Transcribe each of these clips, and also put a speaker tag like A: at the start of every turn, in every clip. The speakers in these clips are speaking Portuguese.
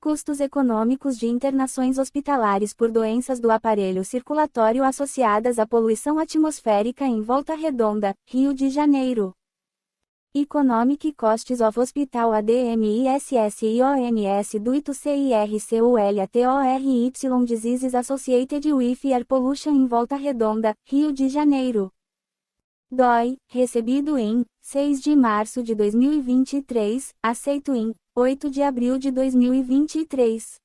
A: Custos econômicos de internações hospitalares por doenças do aparelho circulatório associadas à poluição atmosférica em Volta Redonda, Rio de Janeiro. Economic Costs of Hospital ADMISSIONS due to CIRCULATORY Diseases Associated with Air Pollution em Volta Redonda, Rio de Janeiro. DOI, recebido em 6 de março de 2023, aceito em 8 de abril de 2023.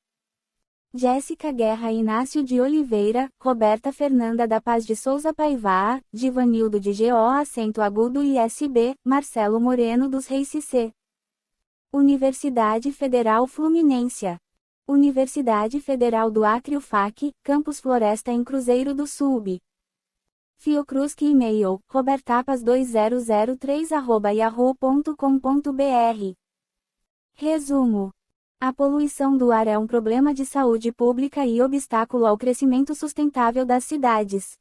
A: Jéssica Guerra Inácio de Oliveira, Roberta Fernanda da Paz de Souza Paiva, Divanildo de GO acento agudo ISB, Marcelo Moreno dos Reis CC. Universidade Federal Fluminense. Universidade Federal do Acre UFAC, Campus Floresta em Cruzeiro do Sul. Fiocruz que e-mail, robertapas2003@yahoo.com.br. Resumo. A poluição do ar é um problema de saúde pública e obstáculo ao crescimento sustentável das cidades.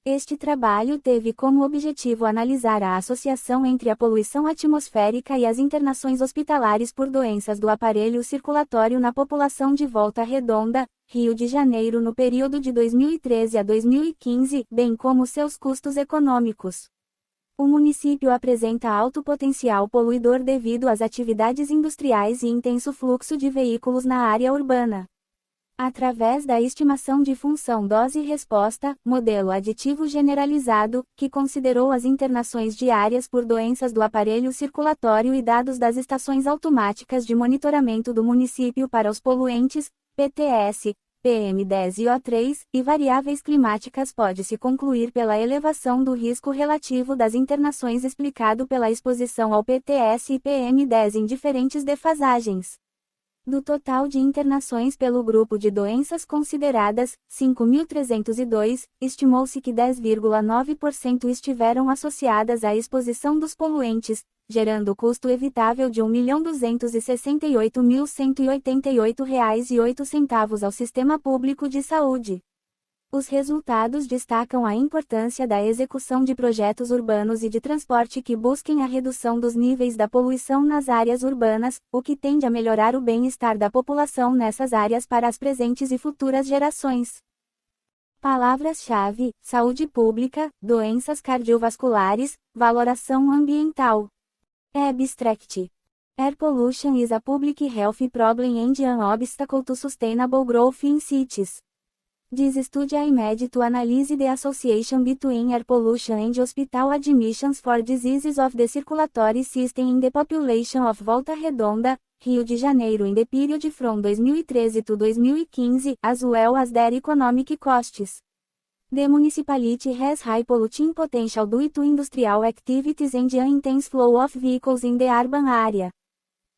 A: Este trabalho teve como objetivo analisar a associação entre a poluição atmosférica e as internações hospitalares por doenças do aparelho circulatório na população de Volta Redonda, Rio de Janeiro no período de 2013 a 2015, bem como seus custos econômicos. O município apresenta alto potencial poluidor devido às atividades industriais e intenso fluxo de veículos na área urbana. Através da estimação de função dose-resposta, modelo aditivo generalizado, que considerou as internações diárias por doenças do aparelho circulatório e dados das estações automáticas de monitoramento do município para os poluentes, PTS, PM10 e O3, e variáveis climáticas pode-se concluir pela elevação do risco relativo das internações explicado pela exposição ao PTS e PM10 em diferentes defasagens. Do total de internações pelo grupo de doenças consideradas, 5.302, estimou-se que 10,9% estiveram associadas à exposição dos poluentes, gerando custo evitável de R$ 1.268.188,08 ao sistema público de saúde. Os resultados destacam a importância da execução de projetos urbanos e de transporte que busquem a redução dos níveis da poluição nas áreas urbanas, o que tende a melhorar o bem-estar da população nessas áreas para as presentes e futuras gerações. Palavras-chave: saúde pública, doenças cardiovasculares, valoração ambiental. Abstract. Air pollution is a public health problem and an obstacle to sustainable growth in cities. This study aimed to analyze the association between air pollution and hospital admissions for diseases of the circulatory system in the population of Volta Redonda, Rio de Janeiro in the period from 2013 to 2015, as well as their economic costs. The municipality has high polluting potential due to industrial activities and an intense flow of vehicles in the urban area.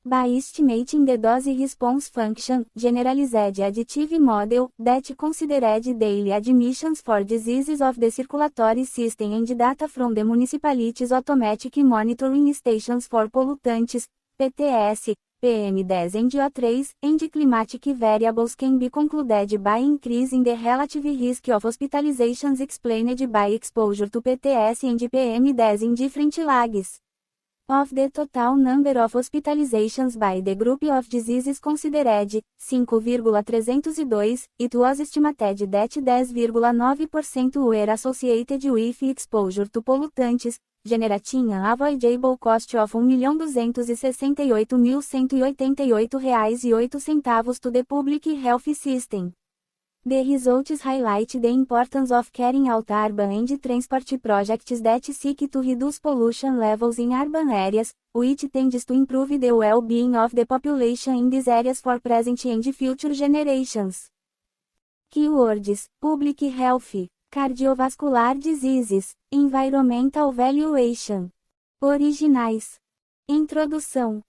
A: By estimating the dose-response function, generalized additive model, that considered daily admissions for diseases of the circulatory system and data from the municipality's automatic monitoring stations for pollutants, PTS, PM10 and O3, and climatic variables can be concluded by increase in the relative risk of hospitalizations explained by exposure to PTS and PM10 in different lags. Of the total number of hospitalizations by the group of diseases considered, 5,302, it was estimated that 10,9% were associated with exposure to pollutants, generating an avoidable cost of R$ 1.268.188,08 to the public health system. The results highlight the importance of carrying out urban and transport projects that seek to reduce pollution levels in urban areas, which tends to improve the well-being of the population in these areas for present and future generations. Keywords: Public Health, Cardiovascular Diseases, Environmental Valuation. Originais. Introdução.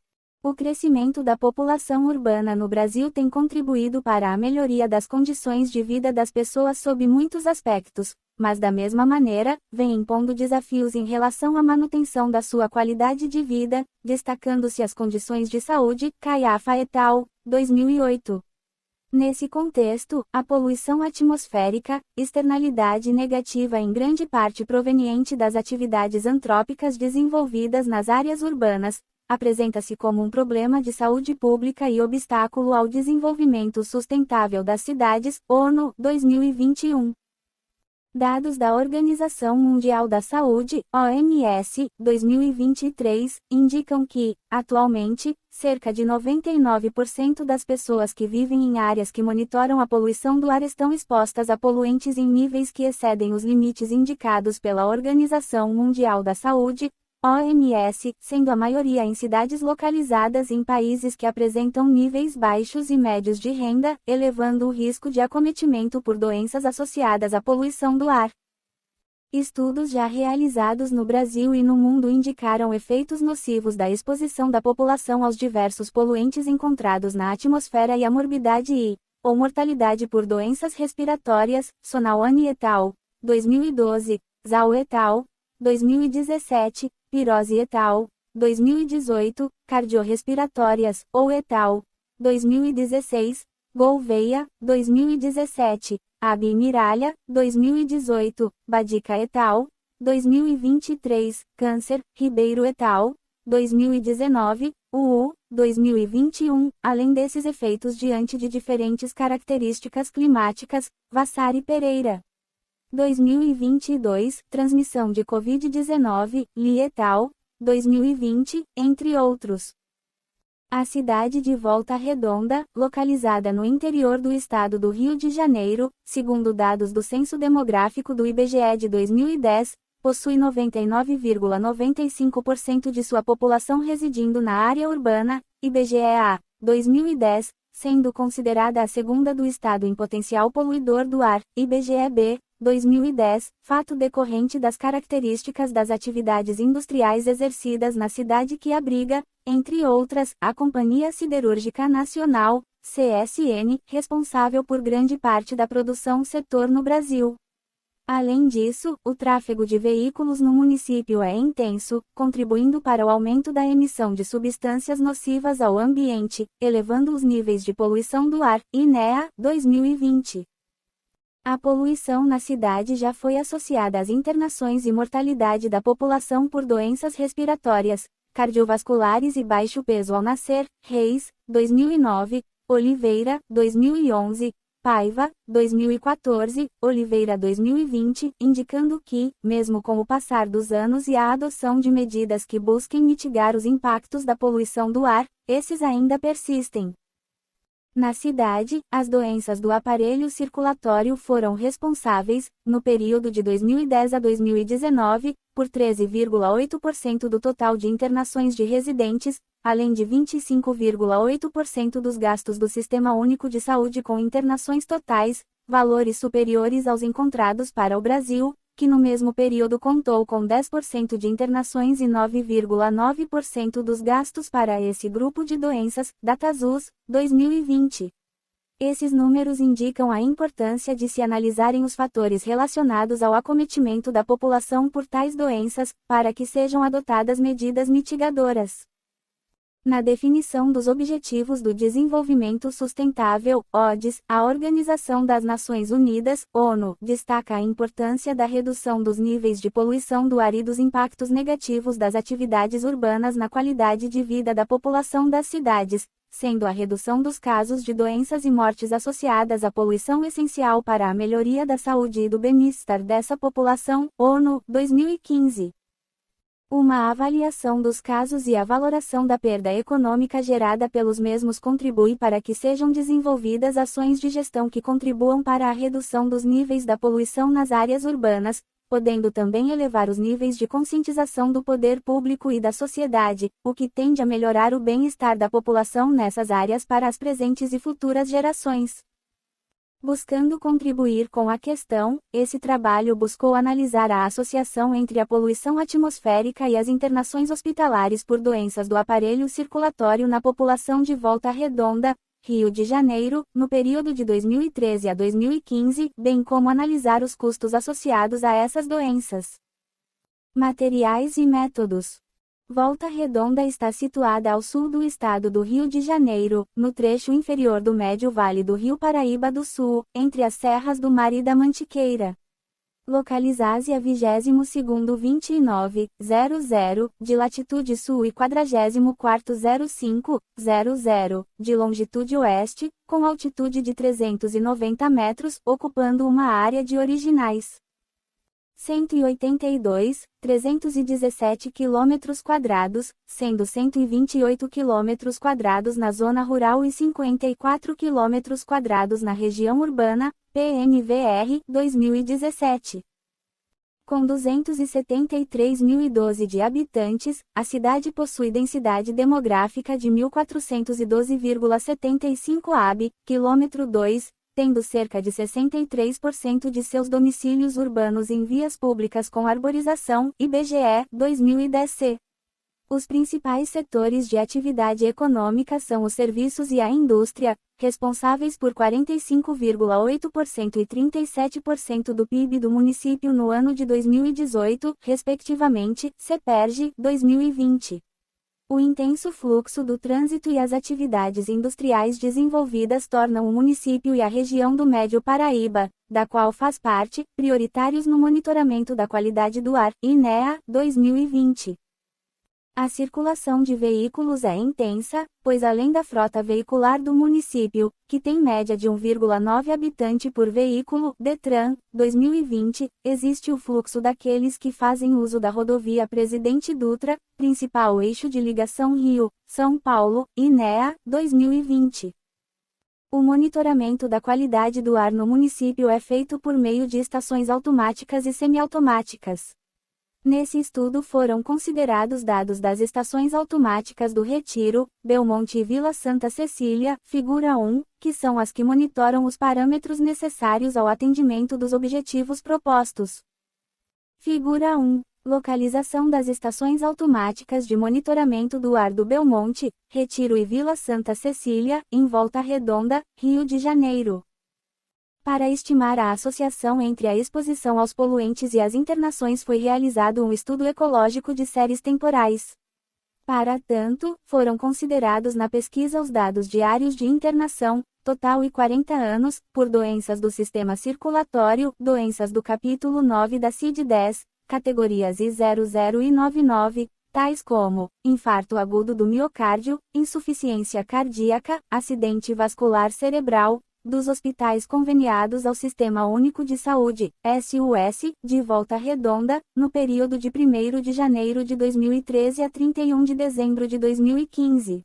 A: O crescimento da população urbana no Brasil tem contribuído para a melhoria das condições de vida das pessoas sob muitos aspectos, mas da mesma maneira, vem impondo desafios em relação à manutenção da sua qualidade de vida, destacando-se as condições de saúde, Caiafa et al., 2008. Nesse contexto, a poluição atmosférica, externalidade negativa em grande parte proveniente das atividades antrópicas desenvolvidas nas áreas urbanas, apresenta-se como um problema de saúde pública e obstáculo ao desenvolvimento sustentável das cidades, ONU, 2021. Dados da Organização Mundial da Saúde, OMS, 2023, indicam que, atualmente, cerca de 99% das pessoas que vivem em áreas que monitoram a poluição do ar estão expostas a poluentes em níveis que excedem os limites indicados pela Organização Mundial da Saúde, OMS, sendo a maioria em cidades localizadas em países que apresentam níveis baixos e médios de renda, elevando o risco de acometimento por doenças associadas à poluição do ar. Estudos já realizados no Brasil e no mundo indicaram efeitos nocivos da exposição da população aos diversos poluentes encontrados na atmosfera e a morbidade ou mortalidade por doenças respiratórias, Sonawani et al., 2012, Zhao et al., 2017, Pirozzi et al., 2018, cardiorrespiratórias, ou et al., 2016, Gouveia, 2017, Abi Miralha, 2018, Badica et al., 2023, Câncer, Ribeiro et al., 2019, UU, 2021, além desses efeitos diante de diferentes características climáticas, Vassari Pereira. 2022, transmissão de Covid-19, Li et al., 2020, entre outros. A cidade de Volta Redonda, localizada no interior do estado do Rio de Janeiro, segundo dados do Censo Demográfico do IBGE de 2010, possui 99,95% de sua população residindo na área urbana, IBGE-A, 2010, sendo considerada a segunda do estado em potencial poluidor do ar, IBGE-B, 2010, fato decorrente das características das atividades industriais exercidas na cidade que abriga, entre outras, a Companhia Siderúrgica Nacional, CSN, responsável por grande parte da produção setor no Brasil. Além disso, o tráfego de veículos no município é intenso, contribuindo para o aumento da emissão de substâncias nocivas ao ambiente, elevando os níveis de poluição do ar, INEA, 2020. A poluição na cidade já foi associada às internações e mortalidade da população por doenças respiratórias, cardiovasculares e baixo peso ao nascer, Reis, 2009, Oliveira, 2011, Paiva, 2014, Oliveira 2020, indicando que, mesmo com o passar dos anos e a adoção de medidas que busquem mitigar os impactos da poluição do ar, esses ainda persistem. Na cidade, as doenças do aparelho circulatório foram responsáveis, no período de 2010 a 2019, por 13,8% do total de internações de residentes, além de 25,8% dos gastos do Sistema Único de Saúde com internações totais, valores superiores aos encontrados para o Brasil, que no mesmo período contou com 10% de internações e 9,9% dos gastos para esse grupo de doenças, DataSUS, 2020. Esses números indicam a importância de se analisarem os fatores relacionados ao acometimento da população por tais doenças, para que sejam adotadas medidas mitigadoras. Na definição dos Objetivos do Desenvolvimento Sustentável, ODS, a Organização das Nações Unidas, ONU, destaca a importância da redução dos níveis de poluição do ar e dos impactos negativos das atividades urbanas na qualidade de vida da população das cidades, sendo a redução dos casos de doenças e mortes associadas à poluição essencial para a melhoria da saúde e do bem-estar dessa população, ONU, 2015. Uma avaliação dos casos e a valoração da perda econômica gerada pelos mesmos contribui para que sejam desenvolvidas ações de gestão que contribuam para a redução dos níveis da poluição nas áreas urbanas, podendo também elevar os níveis de conscientização do poder público e da sociedade, o que tende a melhorar o bem-estar da população nessas áreas para as presentes e futuras gerações. Buscando contribuir com a questão, esse trabalho buscou analisar a associação entre a poluição atmosférica e as internações hospitalares por doenças do aparelho circulatório na população de Volta Redonda, Rio de Janeiro, no período de 2013 a 2015, bem como analisar os custos associados a essas doenças. Materiais e métodos. Volta Redonda está situada ao sul do estado do Rio de Janeiro, no trecho inferior do médio vale do Rio Paraíba do Sul, entre as serras do Mar e da Mantiqueira. Localiza-se a 22º29.00, de latitude sul e 44.05.00, de longitude oeste, com altitude de 390 metros, ocupando uma área de originais 182.317 km², sendo 128 km² na zona rural e 54 km² na região urbana, PNVR, 2017. Com 273.012 de habitantes, a cidade possui densidade demográfica de 1.412,75 hab/km², tendo cerca de 63% de seus domicílios urbanos em vias públicas com arborização, IBGE, 2010-C. Os principais setores de atividade econômica são os serviços e a indústria, responsáveis por 45,8% e 37% do PIB do município no ano de 2018, respectivamente, CEPERJ, 2020. O intenso fluxo do trânsito e as atividades industriais desenvolvidas tornam o município e a região do Médio Paraíba, da qual faz parte, prioritários no monitoramento da qualidade do ar, INEA, 2020. A circulação de veículos é intensa, pois além da frota veicular do município, que tem média de 1,9 habitante por veículo, DETRAN, 2020, existe o fluxo daqueles que fazem uso da rodovia Presidente Dutra, principal eixo de ligação Rio-São Paulo, INEA, 2020. O monitoramento da qualidade do ar no município é feito por meio de estações automáticas e semiautomáticas. Nesse estudo foram considerados dados das estações automáticas do Retiro, Belmonte e Vila Santa Cecília, figura 1, que são as que monitoram os parâmetros necessários ao atendimento dos objetivos propostos. Figura 1. Localização das estações automáticas de monitoramento do ar do Belmonte, Retiro e Vila Santa Cecília, em Volta Redonda, Rio de Janeiro. Para estimar a associação entre a exposição aos poluentes e as internações foi realizado um estudo ecológico de séries temporais. Para tanto, foram considerados na pesquisa os dados diários de internação, total e 40 anos, por doenças do sistema circulatório, doenças do capítulo 9 da CID-10, categorias I00 e 99, tais como infarto agudo do miocárdio, insuficiência cardíaca, acidente vascular cerebral, dos hospitais conveniados ao Sistema Único de Saúde, SUS, de Volta Redonda, no período de 1º de janeiro de 2013 a 31 de dezembro de 2015.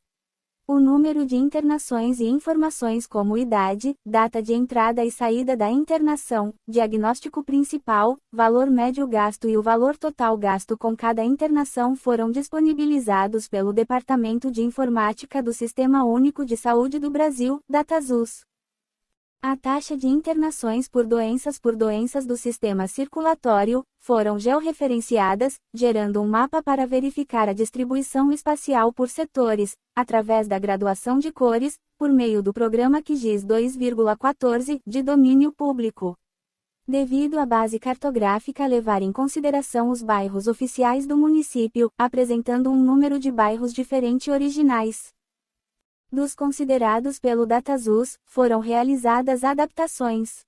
A: O número de internações e informações como idade, data de entrada e saída da internação, diagnóstico principal, valor médio gasto e o valor total gasto com cada internação foram disponibilizados pelo Departamento de Informática do Sistema Único de Saúde do Brasil, DataSUS. A taxa de internações por doenças do sistema circulatório, foram georreferenciadas, gerando um mapa para verificar a distribuição espacial por setores, através da graduação de cores, por meio do programa QGIS 2,14, de domínio público. Devido à base cartográfica levar em consideração os bairros oficiais do município, apresentando um número de bairros diferente originais. Dos considerados pelo DataSUS, foram realizadas adaptações.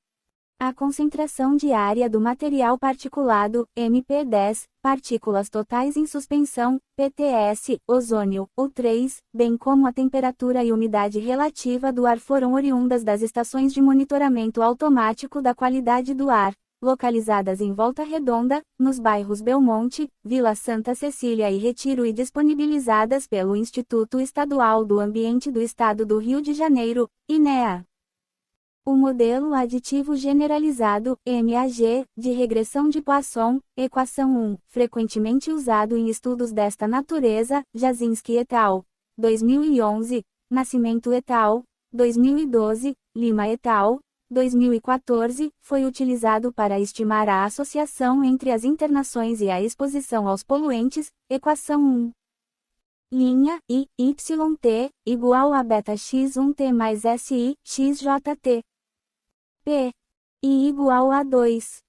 A: A concentração diária do material particulado, MP10, partículas totais em suspensão, PTS, ozônio, O3, bem como a temperatura e umidade relativa do ar foram oriundas das estações de monitoramento automático da qualidade do ar, localizadas em Volta Redonda, nos bairros Belmonte, Vila Santa Cecília e Retiro e disponibilizadas pelo Instituto Estadual do Ambiente do Estado do Rio de Janeiro, INEA. O modelo aditivo generalizado, MAG, de regressão de Poisson, equação 1, frequentemente usado em estudos desta natureza, Jasinski et al., 2011, Nascimento et al., 2012, Lima et al., 2014, foi utilizado para estimar a associação entre as internações e a exposição aos poluentes, equação 1. Linha I, YT, igual a beta x1t mais SI, xjt. P. I igual a 2.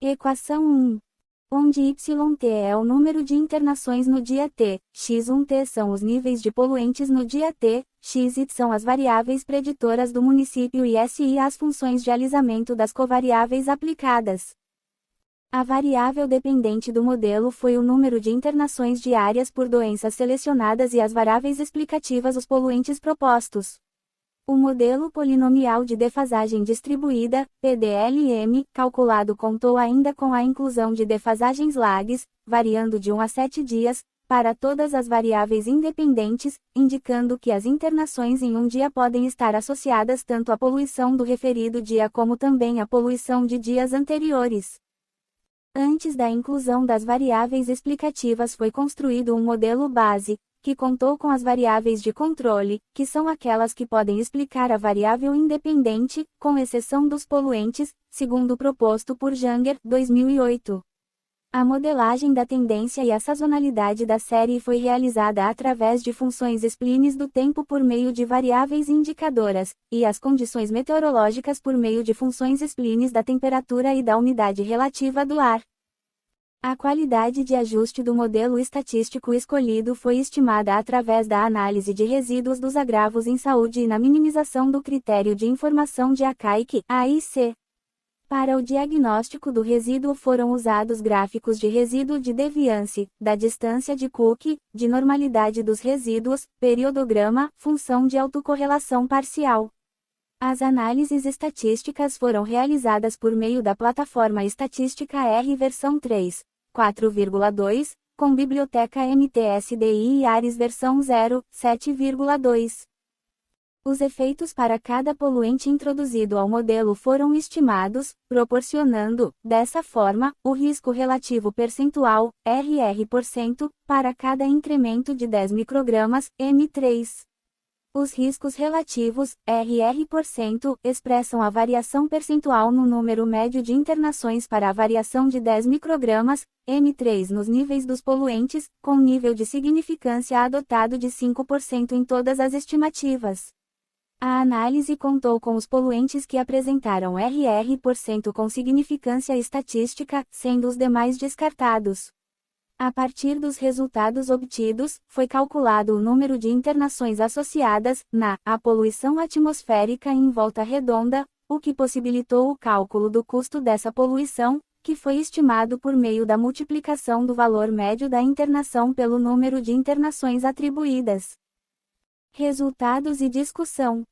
A: Equação 1. Onde YT é o número de internações no dia T, X1T são os níveis de poluentes no dia T, XY são as variáveis preditoras do município e SI as funções de alisamento das covariáveis aplicadas. A variável dependente do modelo foi o número de internações diárias por doenças selecionadas e as variáveis explicativas os poluentes propostos. O modelo polinomial de defasagem distribuída, PDLM, calculado contou ainda com a inclusão de defasagens lags, variando de 1 a 7 dias, para todas as variáveis independentes, indicando que as internações em um dia podem estar associadas tanto à poluição do referido dia como também à poluição de dias anteriores. Antes da inclusão das variáveis explicativas foi construído um modelo base, que contou com as variáveis de controle, que são aquelas que podem explicar a variável independente, com exceção dos poluentes, segundo proposto por Janger, 2008. A modelagem da tendência e a sazonalidade da série foi realizada através de funções splines do tempo por meio de variáveis indicadoras, e as condições meteorológicas por meio de funções splines da temperatura e da umidade relativa do ar. A qualidade de ajuste do modelo estatístico escolhido foi estimada através da análise de resíduos dos agravos em saúde e na minimização do critério de informação de ACAIC, AIC. Para o diagnóstico do resíduo foram usados gráficos de resíduo de Deviance, da distância de Cook, de normalidade dos resíduos, periodograma, função de autocorrelação parcial. As análises estatísticas foram realizadas por meio da plataforma Estatística R versão 3, 4,2, com biblioteca MTSDI e ARES versão 0, 7,2. Os efeitos para cada poluente introduzido ao modelo foram estimados, proporcionando, dessa forma, o risco relativo percentual, RR%, para cada incremento de 10 microgramas, M3. Os riscos relativos, RR%, expressam a variação percentual no número médio de internações para a variação de 10 microgramas, M3 nos níveis dos poluentes, com nível de significância adotado de 5% em todas as estimativas. A análise contou com os poluentes que apresentaram RR% com significância estatística, sendo os demais descartados. A partir dos resultados obtidos, foi calculado o número de internações associadas, à poluição atmosférica em Volta Redonda, o que possibilitou o cálculo do custo dessa poluição, que foi estimado por meio da multiplicação do valor médio da internação pelo número de internações atribuídas. Resultados e discussão.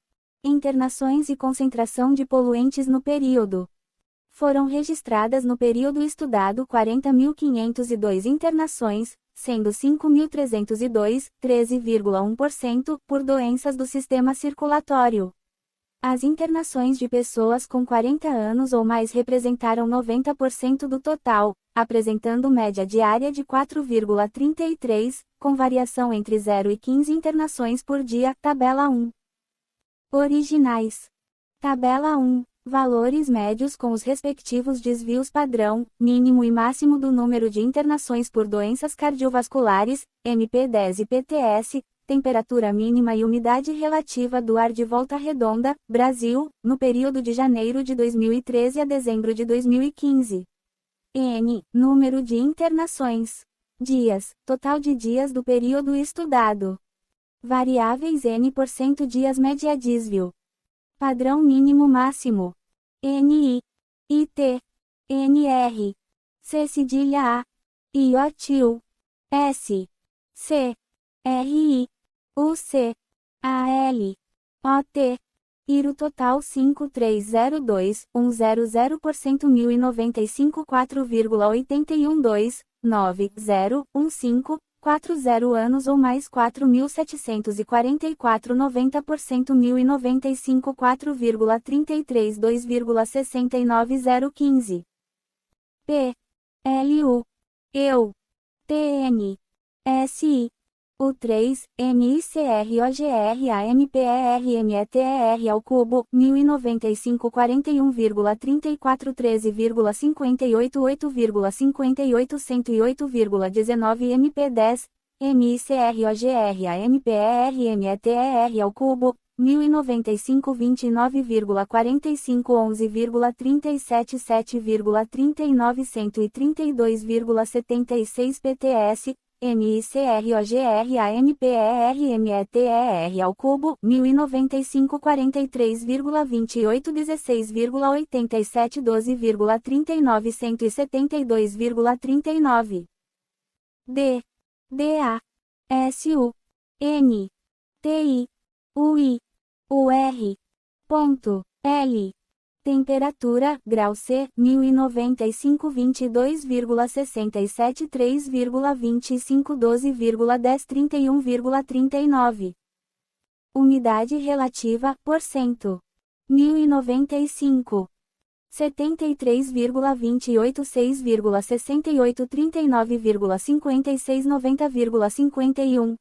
A: Internações e concentração de poluentes no período. Foram registradas no período estudado 40.502 internações, sendo 5.302, 13,1%, por doenças do sistema circulatório. As internações de pessoas com 40 anos ou mais representaram 90% do total, apresentando média diária de 4,33, com variação entre 0 e 15 internações por dia, tabela 1. Originais. Tabela 1. Valores médios com os respectivos desvios padrão, mínimo e máximo do número de internações por doenças cardiovasculares, MP10 e PTS, temperatura mínima e umidade relativa do ar de Volta Redonda, Brasil, no período de janeiro de 2013 a dezembro de 2015. N. Número de internações. Dias. Total de dias do período estudado. Variáveis N% dias média desvio. Padrão mínimo máximo. NI. IT. NR. C cedilha A. IOTIL. S. C. RI. UC. AL. OT. IRO total 5302, 100% 1095 4,812, 9015, 40 anos ou mais 4.744 90% 1095 4,33 2,69015. P. LU. EU. TN. SI. U3, MICROGR AMPERMETER ao cubo, 1095 41,34 13,58 8,58 108,19 MP10, MICROGR AMPERMETER ao cubo, 1095 29,45 11,37 7,39 132,76 PTS, MICROGRAMPERMETER ao cubo, 1095 43,28 16,87 12,39 172,39 D. DA. SU. N. TI. UI. UR. Ponto. L. Temperatura, grau C, 1095 22,67 3,25 12,10 31,39. Umidade relativa, porcento. 1095. 73,28 6,68 39,56 90,51.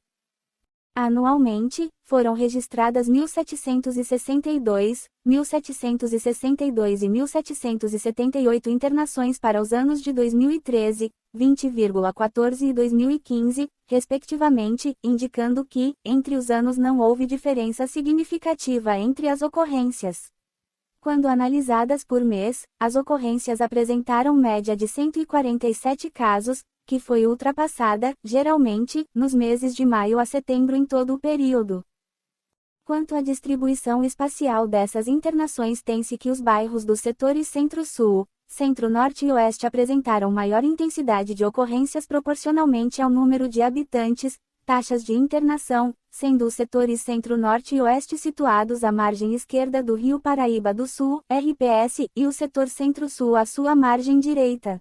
A: Anualmente, foram registradas 1.762, 1.762 e 1.778 internações para os anos de 2013, 20,14 e 2015, respectivamente, indicando que, entre os anos não houve diferença significativa entre as ocorrências. Quando analisadas por mês, as ocorrências apresentaram média de 147 casos, que foi ultrapassada, geralmente, nos meses de maio a setembro em todo o período. Quanto à distribuição espacial dessas internações, tem-se que os bairros dos setores Centro-Sul, Centro-Norte e Oeste apresentaram maior intensidade de ocorrências proporcionalmente ao número de habitantes, taxas de internação, sendo os setores Centro-Norte e Oeste situados à margem esquerda do Rio Paraíba do Sul, RPS, e o setor Centro-Sul à sua margem direita.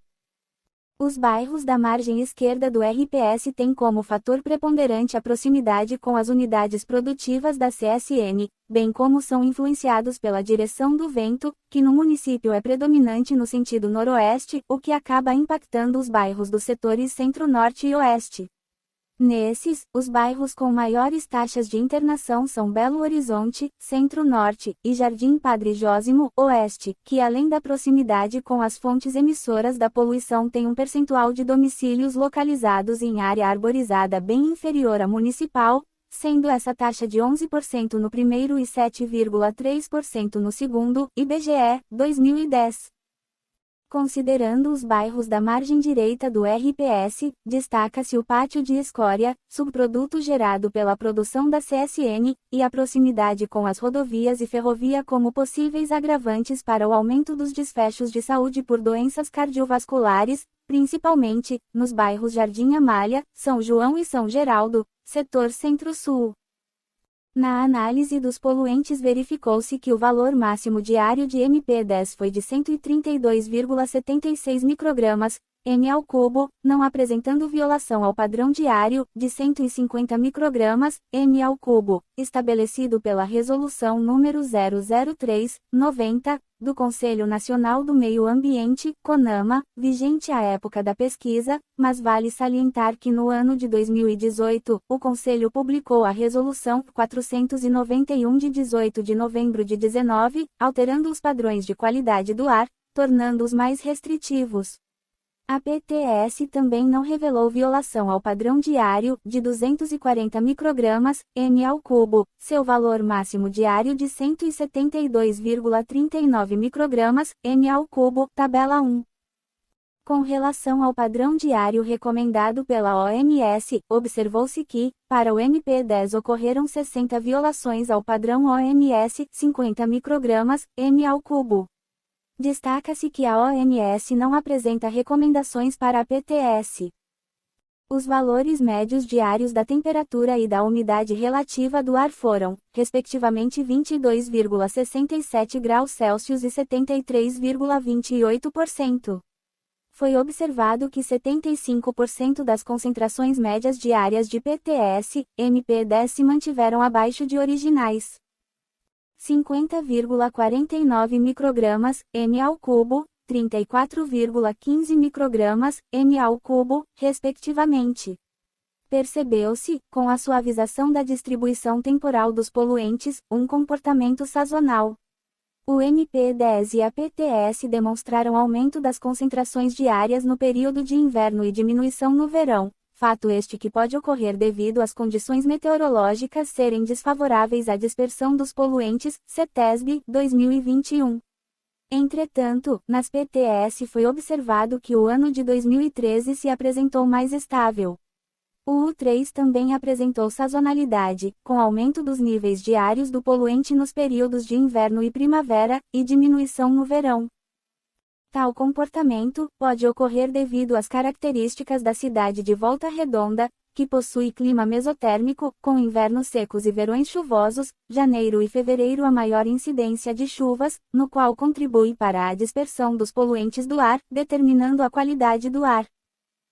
A: Os bairros da margem esquerda do RPS têm como fator preponderante a proximidade com as unidades produtivas da CSN, bem como são influenciados pela direção do vento, que no município é predominante no sentido noroeste, o que acaba impactando os bairros dos setores Centro-Norte e Oeste. Nesses, os bairros com maiores taxas de internação são Belo Horizonte, Centro-Norte, e Jardim Padre Jósimo, Oeste, que além da proximidade com as fontes emissoras da poluição têm um percentual de domicílios localizados em área arborizada bem inferior à municipal, sendo essa taxa de 11% no primeiro e 7,3% no segundo, IBGE, 2010. Considerando os bairros da margem direita do RPS, destaca-se o pátio de escória, subproduto gerado pela produção da CSN, e a proximidade com as rodovias e ferrovia como possíveis agravantes para o aumento dos desfechos de saúde por doenças cardiovasculares, principalmente, nos bairros Jardim Amália, São João e São Geraldo, setor Centro-Sul. Na análise dos poluentes verificou-se que o valor máximo diário de MP10 foi de 132,76 microgramas, m ao cubo, não apresentando violação ao padrão diário, de 150 microgramas, m ao cubo, estabelecido pela Resolução número 003/90, do Conselho Nacional do Meio Ambiente, CONAMA, vigente à época da pesquisa, mas vale salientar que no ano de 2018, o Conselho publicou a Resolução 491 de 18 de novembro de 19, alterando os padrões de qualidade do ar, tornando-os mais restritivos. A PTS também não revelou violação ao padrão diário, de 240 microgramas, m ao cubo, seu valor máximo diário de 172,39 microgramas, m ao cubo, tabela 1. Com relação ao padrão diário recomendado pela OMS, observou-se que, para o MP10 ocorreram 60 violações ao padrão OMS, 50 microgramas, m ao cubo. Destaca-se que a OMS não apresenta recomendações para a PTS. Os valores médios diários da temperatura e da umidade relativa do ar foram, respectivamente 22,67 graus Celsius e 73,28%. Foi observado que 75% das concentrações médias diárias de PTS, MP10 se mantiveram abaixo de originais. 50,49 microgramas, m ao cubo, 34,15 microgramas, m ao cubo, respectivamente. Percebeu-se, com a suavização da distribuição temporal dos poluentes, um comportamento sazonal. O MP10 e a PTS demonstraram aumento das concentrações diárias no período de inverno e diminuição no verão. Fato este que pode ocorrer devido às condições meteorológicas serem desfavoráveis à dispersão dos poluentes, CETESB, 2021. Entretanto, nas PTS foi observado que o ano de 2013 se apresentou mais estável. O U3 também apresentou sazonalidade, com aumento dos níveis diários do poluente nos períodos de inverno e primavera, e diminuição no verão. Tal comportamento pode ocorrer devido às características da cidade de Volta Redonda, que possui clima mesotérmico, com invernos secos e verões chuvosos, janeiro e fevereiro a maior incidência de chuvas, no qual contribui para a dispersão dos poluentes do ar, determinando a qualidade do ar.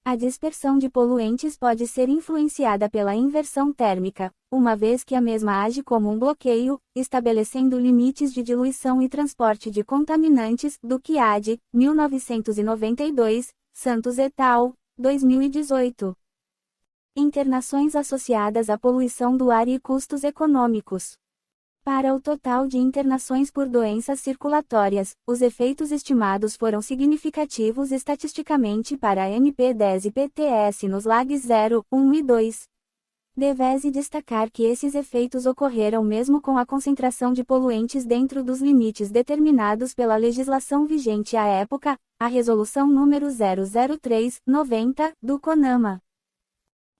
A: A dispersão de poluentes pode ser influenciada pela inversão térmica, uma vez que a mesma age como um bloqueio, estabelecendo limites de diluição e transporte de contaminantes, do que AD, 1992, Santos et al., 2018. Internações associadas à poluição do ar e custos econômicos. Para o total de internações por doenças circulatórias, os efeitos estimados foram significativos estatisticamente para MP10 e PTS nos lags 0, 1 e 2. Deve-se destacar que esses efeitos ocorreram mesmo com a concentração de poluentes dentro dos limites determinados pela legislação vigente à época, a Resolução número 003/90, do CONAMA.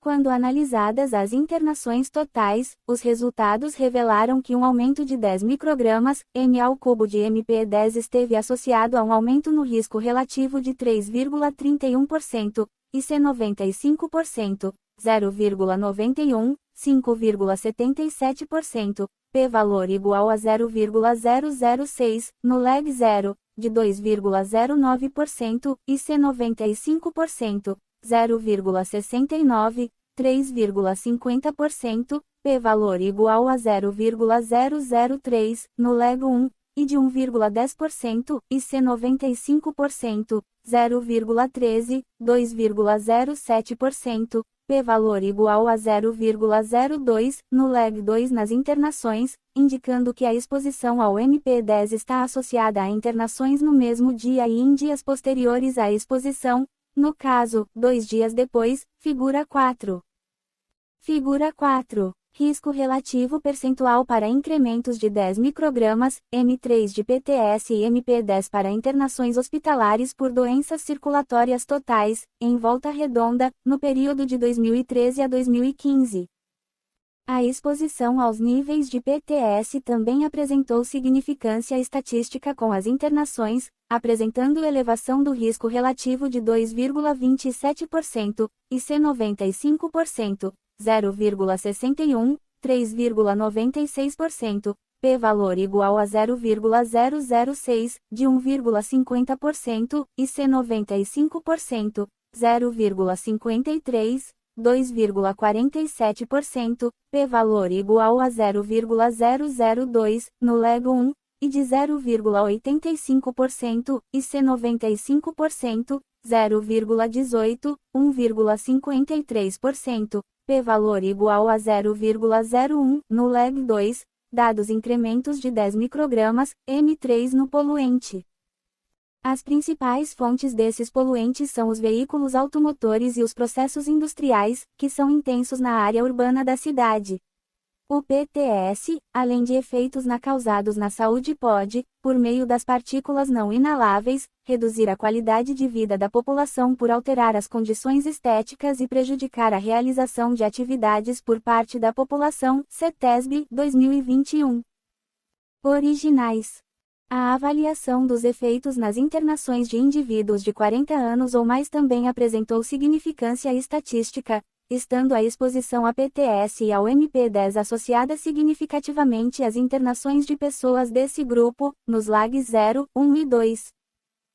A: Quando analisadas as internações totais, os resultados revelaram que um aumento de 10 microgramas, m ao cubo de MP10 esteve associado a um aumento no risco relativo de 3,31%, e C95%, 0,91, 5,77%, p-valor igual a 0,006, no lag 0, de 2,09%, e C95%, 0,69, 3,50%, p-valor igual a 0,003, no lag 1, e de 1,10%, e C95%, 0,13, 2,07%, p-valor igual a 0,02, no lag 2 nas internações, indicando que a exposição ao MP10 está associada a internações no mesmo dia e em dias posteriores à exposição, no caso, 2 dias depois, figura 4. Figura 4. Risco relativo percentual para incrementos de 10 microgramas, M3 de PTS e MP10 para internações hospitalares por doenças circulatórias totais, em Volta Redonda, no período de 2013 a 2015. A exposição aos níveis de PTS também apresentou significância estatística com as internações, apresentando elevação do risco relativo de 2,27%, e C95%, 0,61, 3,96%, p-valor igual a 0,006, de 1,50%, e C95%, 0,53, 2,47%, p-valor igual a 0,002, no lag 1, e de 0,85%, e C95%, 0,18, 1,53%, p-valor igual a 0,01, no lag 2, dados incrementos de 10 microgramas, M3 no poluente. As principais fontes desses poluentes são os veículos automotores e os processos industriais, que são intensos na área urbana da cidade. O PTS, além de efeitos causados na saúde pode, por meio das partículas não inaláveis, reduzir a qualidade de vida da população por alterar as condições estéticas e prejudicar a realização de atividades por parte da população, CETESB, 2021. Originais. A avaliação dos efeitos nas internações de indivíduos de 40 anos ou mais também apresentou significância estatística, estando a exposição a PTS e ao MP10 associada significativamente às internações de pessoas desse grupo, nos lags 0, 1 e 2.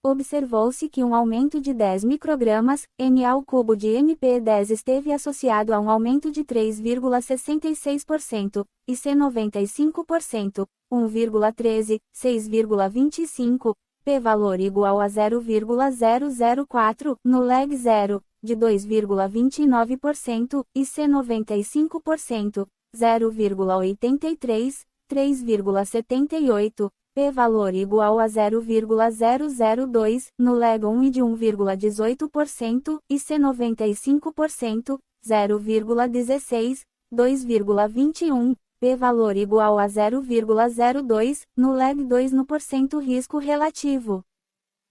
A: Observou-se que um aumento de 10 microgramas, m ao cubo de MP10 esteve associado a um aumento de 3,66%, e C95%, 1,13, 6,25, p-valor igual a 0,004, no lag 0, de 2,29%, e C95%, 0,83, 3,78, p-valor igual a 0,002, no lag 1 e de 1,18%, e C95%, 0,16, 2,21, p-valor igual a 0,02, no lag 2 no porcento risco relativo.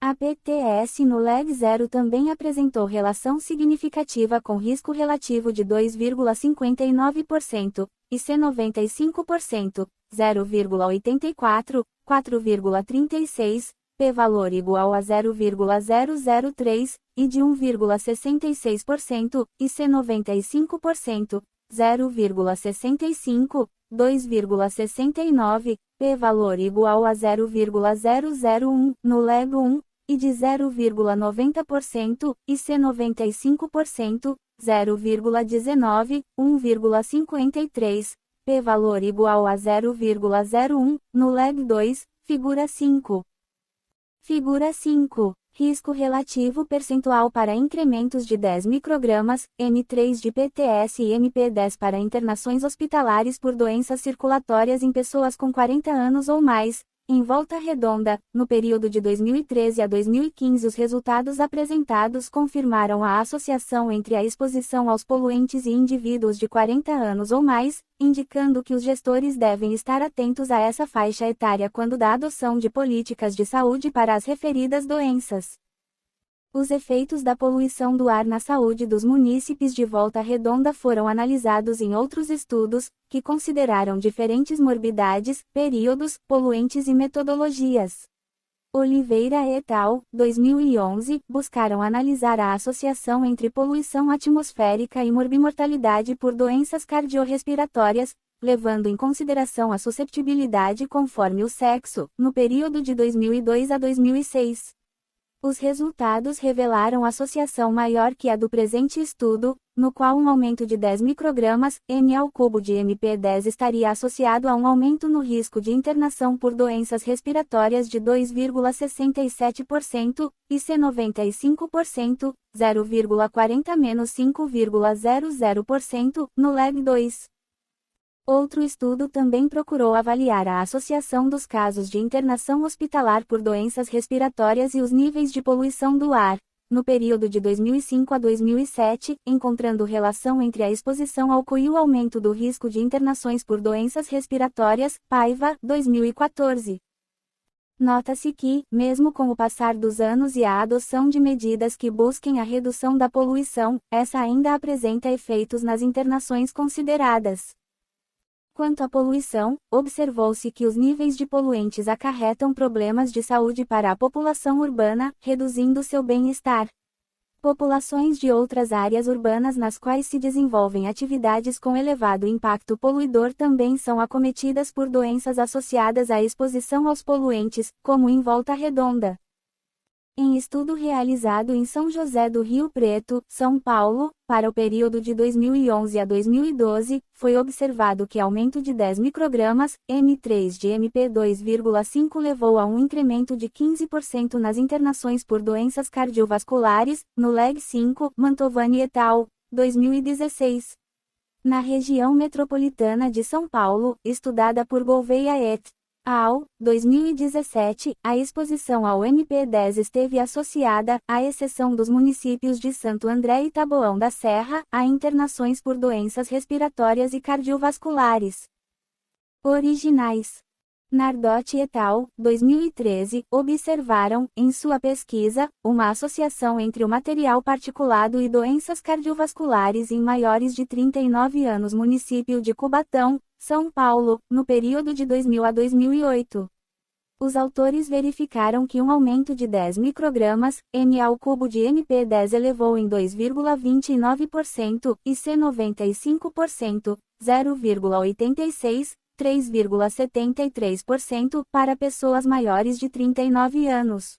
A: A PTS no leg 0 também apresentou relação significativa com risco relativo de 2,59% e C95%, 0,84, 4,36, p-valor igual a 0,003, e de 1,66%, e C95%, 0,65, 2,69, p-valor igual a 0,001, no leg 1, e de 0,90%, e C95%, 0,19, 1,53, p-valor igual a 0,01, no leg 2, figura 5. Figura 5. Risco relativo percentual para incrementos de 10 microgramas, M3 de PTS e MP10 para internações hospitalares por doenças circulatórias em pessoas com 40 anos ou mais. Em Volta Redonda, no período de 2013 a 2015, os resultados apresentados confirmaram a associação entre a exposição aos poluentes e indivíduos de 40 anos ou mais, indicando que os gestores devem estar atentos a essa faixa etária quando da adoção de políticas de saúde para as referidas doenças. Os efeitos da poluição do ar na saúde dos munícipes de Volta Redonda foram analisados em outros estudos, que consideraram diferentes morbidades, períodos, poluentes e metodologias. Oliveira et al., 2011, buscaram analisar a associação entre poluição atmosférica e morbimortalidade por doenças cardiorrespiratórias, levando em consideração a susceptibilidade conforme o sexo, no período de 2002 a 2006. Os resultados revelaram associação maior que a do presente estudo, no qual um aumento de 10 microgramas, m ao cubo de MP10 estaria associado a um aumento no risco de internação por doenças respiratórias de 2,67%, e C95%, 0,40-5,00%, no leg 2. Outro estudo também procurou avaliar a associação dos casos de internação hospitalar por doenças respiratórias e os níveis de poluição do ar, no período de 2005 a 2007, encontrando relação entre a exposição ao álcool e o aumento do risco de internações por doenças respiratórias, Paiva, 2014. Nota-se que, mesmo com o passar dos anos e a adoção de medidas que busquem a redução da poluição, essa ainda apresenta efeitos nas internações consideradas. Quanto à poluição, observou-se que os níveis de poluentes acarretam problemas de saúde para a população urbana, reduzindo seu bem-estar. Populações de outras áreas urbanas nas quais se desenvolvem atividades com elevado impacto poluidor também são acometidas por doenças associadas à exposição aos poluentes, como em Volta Redonda. Em estudo realizado em São José do Rio Preto, São Paulo, para o período de 2011 a 2012, foi observado que aumento de 10 microgramas, M3 de MP2,5 levou a um incremento de 15% nas internações por doenças cardiovasculares, no leg 5, Mantovani et al., 2016. Na região metropolitana de São Paulo, estudada por Gouveia et al., 2017, a exposição ao MP10 esteve associada, à exceção dos municípios de Santo André e Taboão da Serra, a internações por doenças respiratórias e cardiovasculares. Originais. Nardotti et al., 2013, observaram, em sua pesquisa, uma associação entre o material particulado e doenças cardiovasculares em maiores de 39 anos município de Cubatão, São Paulo, no período de 2000 a 2008. Os autores verificaram que um aumento de 10 microgramas, m ao cubo de MP10 elevou em 2,29%, e C95%, 0,86%, 3,73% para pessoas maiores de 39 anos.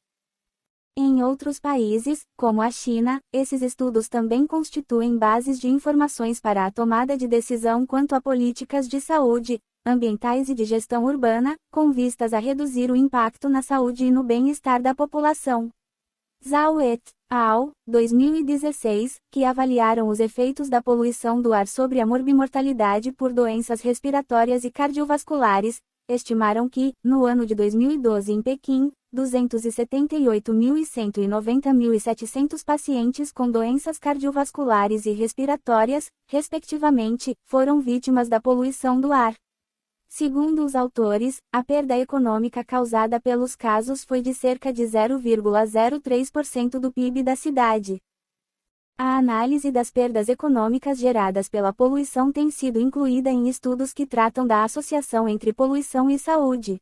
A: Em outros países, como a China, esses estudos também constituem bases de informações para a tomada de decisão quanto a políticas de saúde, ambientais e de gestão urbana, com vistas a reduzir o impacto na saúde e no bem-estar da população. Zhao et al., 2016, que avaliaram os efeitos da poluição do ar sobre a morbimortalidade por doenças respiratórias e cardiovasculares, estimaram que, no ano de 2012 em Pequim, 278.100 e 90.700 pacientes com doenças cardiovasculares e respiratórias, respectivamente, foram vítimas da poluição do ar. Segundo os autores, a perda econômica causada pelos casos foi de cerca de 0,03% do PIB da cidade. A análise das perdas econômicas geradas pela poluição tem sido incluída em estudos que tratam da associação entre poluição e saúde.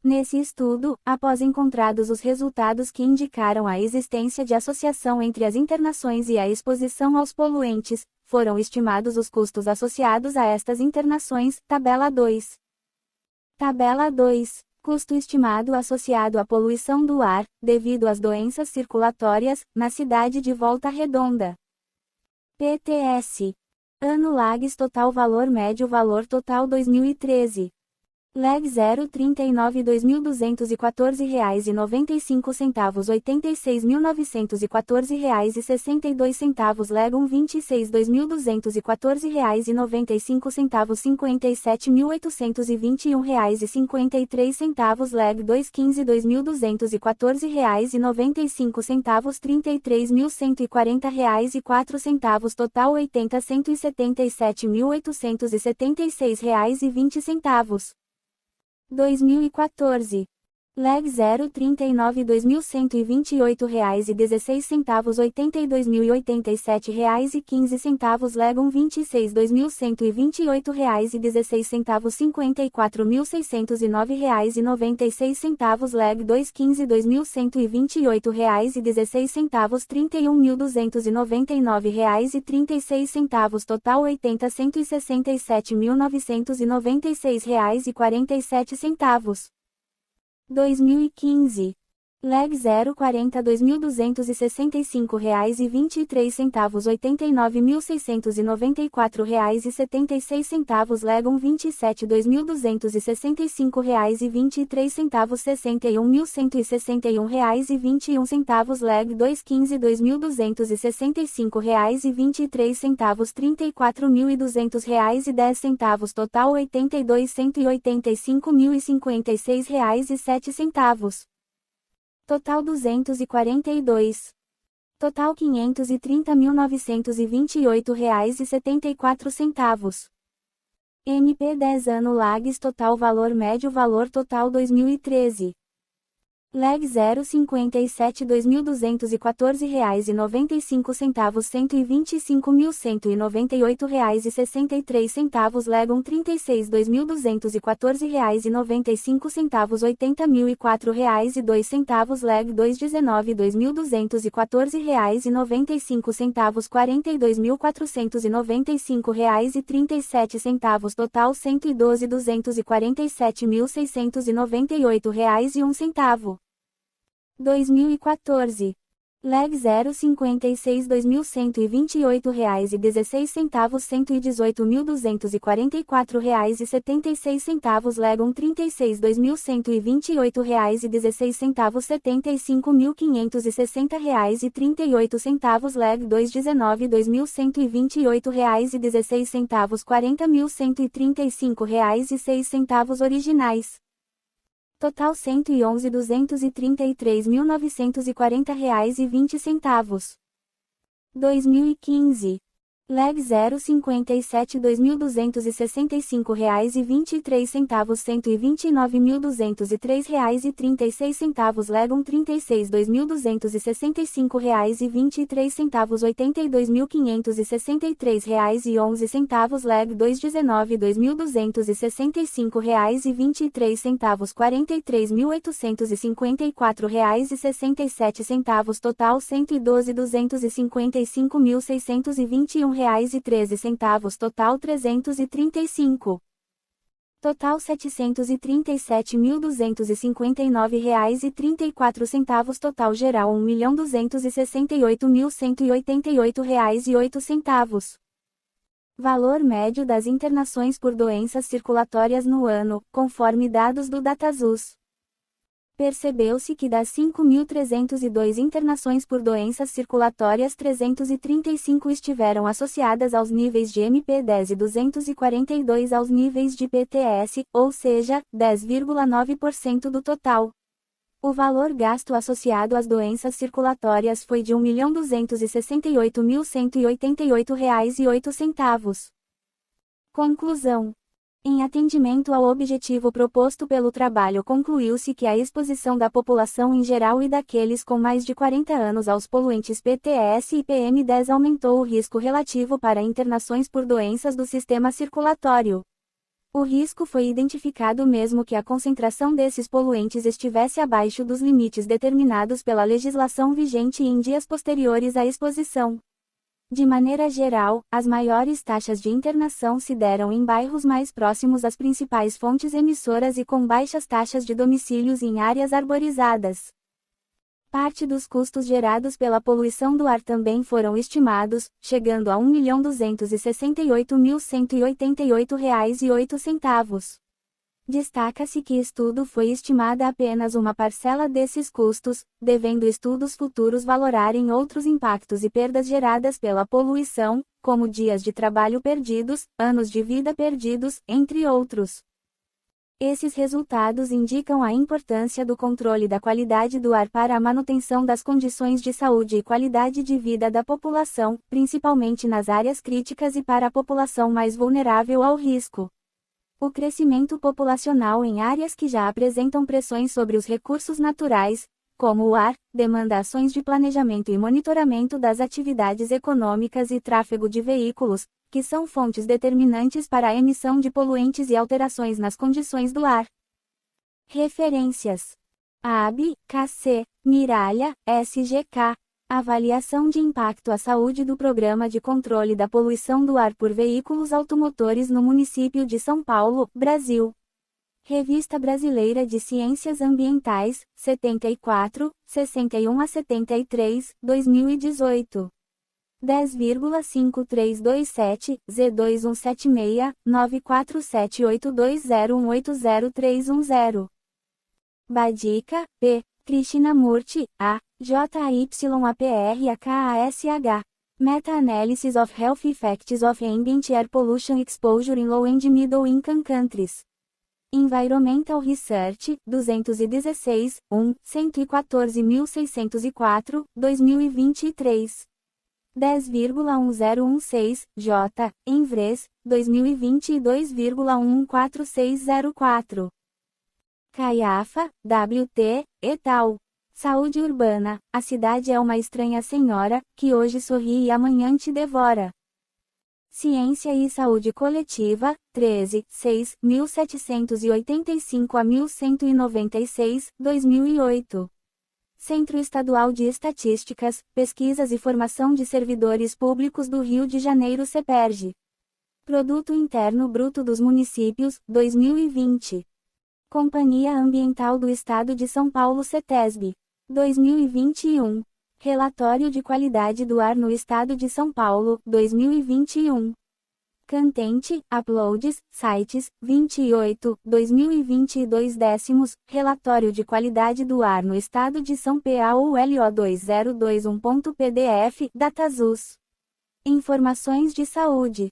A: Nesse estudo, após encontrados os resultados que indicaram a existência de associação entre as internações e a exposição aos poluentes, foram estimados os custos associados a estas internações, tabela 2. Tabela 2. Custo estimado associado à poluição do ar, devido às doenças circulatórias, na cidade de Volta Redonda. PTS. Ano LAGS total valor médio valor total 2013. Leg 039 R$ 2.214,95 R$ 86.914,62 Leg 126 R$ 2.214,95 R$ 57.821,53 Leg 215 R$ 2.214,95 R$ 33.140,04 Total 80 R$ 177.876,20 2014. Leg 039 R$ 2.128,16 R$ 82.087,15 Leg 126 R$ 2.128,16 54.609,96 Leg 215 R$ 2.128,16 31.299,36 Total 80 R$ 167.996,47 2015. Leg 040 R$ 2.265,23 89.694,76 Leg 127 R$ 2.265,23 61.161,21 Leg 215 R$ 2.265,23 34.200,10 Total 82 185.056,07 Total 242. Total R$ 530.928,74. MP10 Ano LAGS total valor médio valor total 2013. Leg 057 R$ 2.214,95 125.198,63 Leg 136 R$ 2.214,95 80.004,02 Leg 219 R$ 2.214,95 42.495,37 Total 112 R$ 247.698,01 2014. Leg 056 R$ 2.128,16 118.244,76 Leg 136 R$ 2.128,16 75.560,38 Leg 219 R$ 2.128,16 40.135,06 originais. Total R$ 111.233.940,20 2015. Leg 057 R$ 2.265,23 129.203,36 Leg 136 R$ 2.265,23 82.563,11 Leg 219 R$ 2.265,23 43.854,67 Total 112.255.621,13 Total 335. Total R$ 737.259,34 Total geral R$ 1.268.188,08 Valor médio das internações por doenças circulatórias no ano, conforme dados do DataSUS. Percebeu-se que das 5.302 internações por doenças circulatórias 335 estiveram associadas aos níveis de MP10 e 242 aos níveis de PTS, ou seja, 10,9% do total. O valor gasto associado às doenças circulatórias foi de R$ 1.268.188,08. Conclusão. Em atendimento ao objetivo proposto pelo trabalho, concluiu-se que a exposição da população em geral e daqueles com mais de 40 anos aos poluentes PTS e PM10 aumentou o risco relativo para internações por doenças do sistema circulatório. O risco foi identificado mesmo que a concentração desses poluentes estivesse abaixo dos limites determinados pela legislação vigente em dias posteriores à exposição. De maneira geral, as maiores taxas de internação se deram em bairros mais próximos às principais fontes emissoras e com baixas taxas de domicílios em áreas arborizadas. Parte dos custos gerados pela poluição do ar também foram estimados, chegando a R$ 1.268.188,08. Destaca-se que estudo foi estimada apenas uma parcela desses custos, devendo estudos futuros valorarem outros impactos e perdas geradas pela poluição, como dias de trabalho perdidos, anos de vida perdidos, entre outros. Esses resultados indicam a importância do controle da qualidade do ar para a manutenção das condições de saúde e qualidade de vida da população, principalmente nas áreas críticas e para a população mais vulnerável ao risco. O crescimento populacional em áreas que já apresentam pressões sobre os recursos naturais, como o ar, demanda ações de planejamento e monitoramento das atividades econômicas e tráfego de veículos, que são fontes determinantes para a emissão de poluentes e alterações nas condições do ar. Referências: AB, KC, Miralha, SGK. Avaliação de impacto à saúde do Programa de Controle da Poluição do Ar por Veículos Automotores no município de São Paulo, Brasil. Revista Brasileira de Ciências Ambientais, 74, 61 a 73, 2018. 10,5327, Z2176, 9478201803110. Badica, P. Krishnamurti, A. JYAPRAKASH. Meta-Analysis of Health Effects of Ambient Air Pollution Exposure in Low and Middle Income Countries. Environmental Research, 216, 114.604, 2023. 10,1016, J. Envres, 2022,114604. Caiafa, W.T., et al. Saúde Urbana, a cidade é uma estranha senhora, que hoje sorri e amanhã te devora. Ciência e Saúde Coletiva, 13, 6, 1785 a 1196, 2008. Centro Estadual de Estatísticas, Pesquisas e Formação de Servidores Públicos do Rio de Janeiro CEPERJ. Produto Interno Bruto dos Municípios, 2020. Companhia Ambiental do Estado de São Paulo CETESB. 2021. Relatório de Qualidade do Ar no Estado de São Paulo, 2021. Cantente, Uploads, Sites, 28, 2022 décimos, Relatório de Qualidade do Ar no Estado de São Paulo LO2021.pdf, DataSUS. Informações de saúde.